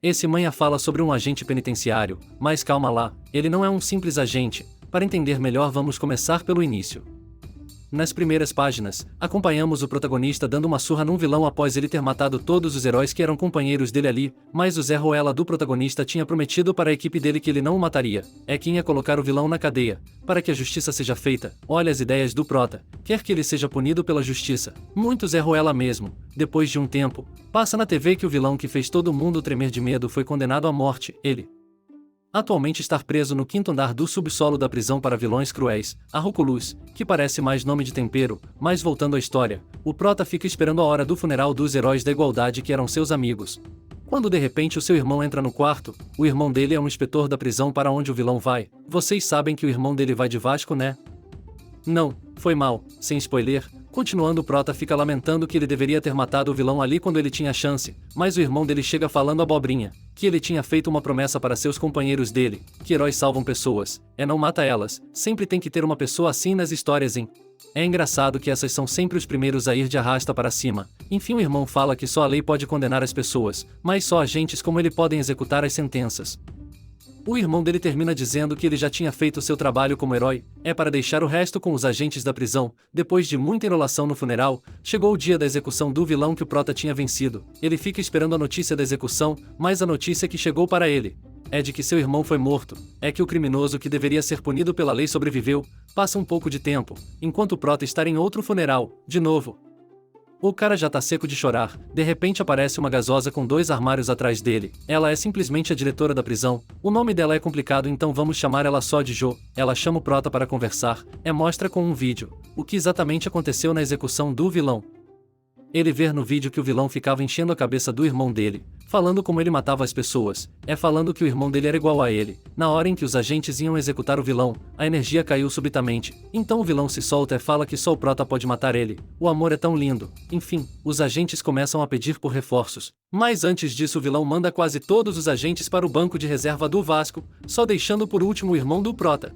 Esse manha fala sobre um agente penitenciário, mas calma lá, ele não é um simples agente. Para entender melhor, vamos começar pelo início. Nas primeiras páginas, acompanhamos o protagonista dando uma surra num vilão após ele ter matado todos os heróis que eram companheiros dele ali, mas o Zé Ruela do protagonista tinha prometido para a equipe dele que ele não o mataria. É quem ia colocar o vilão na cadeia, para que a justiça seja feita. Olha as ideias do prota, quer que ele seja punido pela justiça. Muito Zé Ruela mesmo. Depois de um tempo, passa na TV que o vilão que fez todo mundo tremer de medo foi condenado à morte. Ele atualmente está preso no 5º andar do subsolo da prisão para vilões cruéis, a Ruculus, que parece mais nome de tempero, mas voltando à história, o prota fica esperando a hora do funeral dos heróis da igualdade que eram seus amigos. Quando de repente o seu irmão entra no quarto, o irmão dele é um inspetor da prisão para onde o vilão vai. Vocês sabem que o irmão dele vai de Vasco, né? Não, foi mal, sem spoiler. Continuando, o prota fica lamentando que ele deveria ter matado o vilão ali quando ele tinha a chance, mas o irmão dele chega falando abobrinha, que ele tinha feito uma promessa para seus companheiros dele, que heróis salvam pessoas, não mata elas, sempre tem que ter uma pessoa assim nas histórias, hein? É engraçado que essas são sempre os primeiros a ir de arrasta para cima. Enfim, o irmão fala que só a lei pode condenar as pessoas, mas só agentes como ele podem executar as sentenças. O irmão dele termina dizendo que ele já tinha feito seu trabalho como herói, para deixar o resto com os agentes da prisão. Depois de muita enrolação no funeral, chegou o dia da execução do vilão que o prota tinha vencido. Ele fica esperando a notícia da execução, mas a notícia que chegou para ele é de que seu irmão foi morto. É que o criminoso que deveria ser punido pela lei sobreviveu. Passa um pouco de tempo, enquanto o prota está em outro funeral, de novo. O cara já tá seco de chorar, de repente aparece uma gasosa com 2 armários atrás dele. Ela é simplesmente a diretora da prisão. O nome dela é complicado, então vamos chamar ela só de Jo. Ela chama o prota para conversar, mostra com um vídeo o que exatamente aconteceu na execução do vilão. Ele vê no vídeo que o vilão ficava enchendo a cabeça do irmão dele, falando como ele matava as pessoas, falando que o irmão dele era igual a ele. Na hora em que os agentes iam executar o vilão, a energia caiu subitamente. Então o vilão se solta e fala que só o prota pode matar ele. O amor é tão lindo. Enfim, os agentes começam a pedir por reforços. Mas antes disso o vilão manda quase todos os agentes para o banco de reserva do Vasco, só deixando por último o irmão do prota.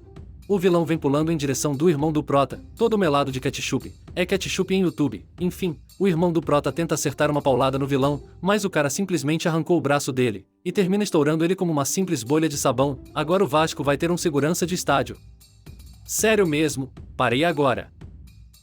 O vilão vem pulando em direção do irmão do prota, todo melado de ketchup. É ketchup em YouTube. Enfim, o irmão do prota tenta acertar uma paulada no vilão, mas o cara simplesmente arrancou o braço dele, e termina estourando ele como uma simples bolha de sabão. Agora o Vasco vai ter um segurança de estádio. Sério mesmo, parei agora.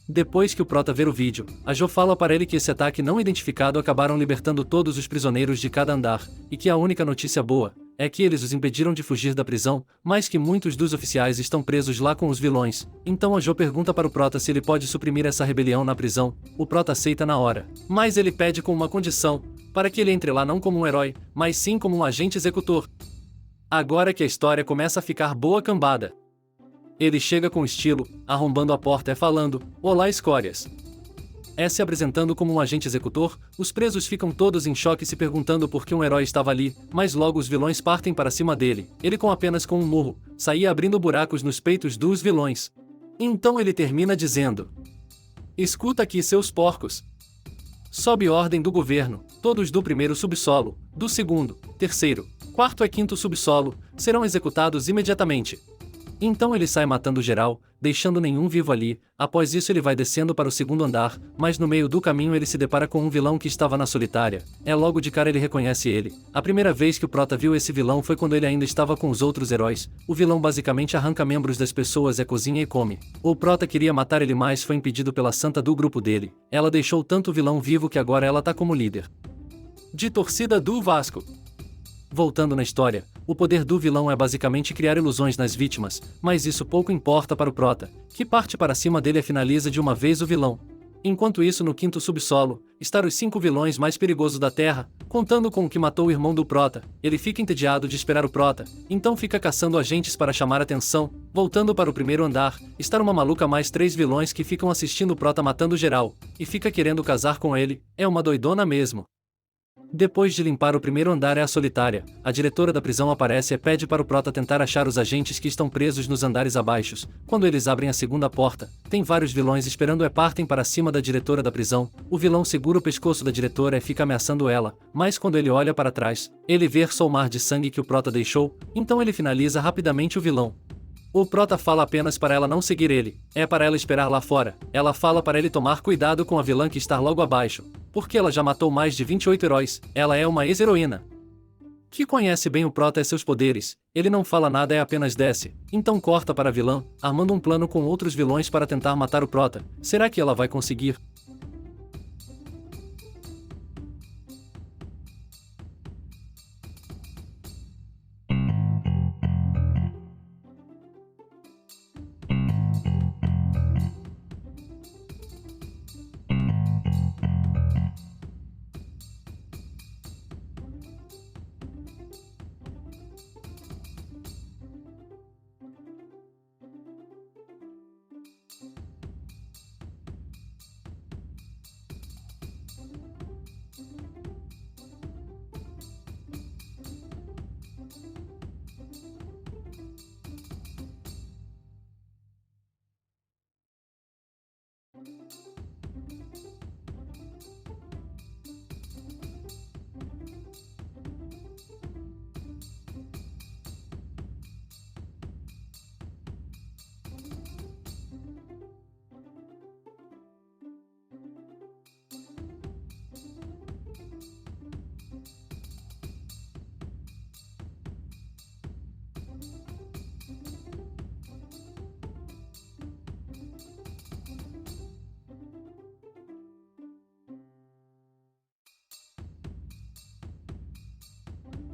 Depois que o prota ver o vídeo, a Jo fala para ele que esse ataque não identificado acabaram libertando todos os prisioneiros de cada andar, e que a única notícia boa é que eles os impediram de fugir da prisão, mas que muitos dos oficiais estão presos lá com os vilões. Então a Jo pergunta para o prota se ele pode suprimir essa rebelião na prisão. O prota aceita na hora, mas ele pede com uma condição, para que ele entre lá não como um herói, mas sim como um agente executor. Agora que a história começa a ficar boa cambada. Ele chega com estilo, arrombando a porta falando, "Olá, escórias." Se apresentando como um agente executor, os presos ficam todos em choque se perguntando por que um herói estava ali, mas logo os vilões partem para cima dele. Ele com apenas um murro, saía abrindo buracos nos peitos dos vilões. Então ele termina dizendo: "Escuta aqui, seus porcos. Sob ordem do governo, todos do primeiro subsolo, do segundo, terceiro, quarto e quinto subsolo, serão executados imediatamente." Então ele sai matando geral, deixando nenhum vivo ali. Após isso ele vai descendo para o segundo andar, mas no meio do caminho ele se depara com um vilão que estava na solitária. Logo de cara ele reconhece ele. A primeira vez que o prota viu esse vilão foi quando ele ainda estava com os outros heróis. O vilão basicamente arranca membros das pessoas, cozinha e come. O prota queria matar ele, mas foi impedido pela santa do grupo dele. Ela deixou tanto o vilão vivo que agora ela tá como líder de torcida do Vasco. Voltando na história, o poder do vilão é basicamente criar ilusões nas vítimas, mas isso pouco importa para o prota, que parte para cima dele e finaliza de uma vez o vilão. Enquanto isso, no 5º subsolo, estão os 5 vilões mais perigosos da Terra, contando com o que matou o irmão do prota. Ele fica entediado de esperar o prota, então fica caçando agentes para chamar atenção. Voltando para o primeiro andar, está uma maluca mais 3 vilões que ficam assistindo o prota matando geral, e fica querendo casar com ele. É uma doidona mesmo. Depois de limpar o primeiro andar a solitária, a diretora da prisão aparece e pede para o prota tentar achar os agentes que estão presos nos andares abaixo. Quando eles abrem a segunda porta, tem vários vilões esperando partem para cima da diretora da prisão. O vilão segura o pescoço da diretora e fica ameaçando ela, mas quando ele olha para trás, ele vê só o mar de sangue que o prota deixou, então ele finaliza rapidamente o vilão. O prota fala apenas para ela não seguir ele, para ela esperar lá fora. Ela fala para ele tomar cuidado com a vilã que está logo abaixo, porque ela já matou mais de 28 heróis, ela é uma ex-heroína. que conhece bem o Prota e seus poderes, ele não fala nada e apenas desce. Então corta para a vilã, armando um plano com outros vilões para tentar matar o Prota. Será que ela vai conseguir?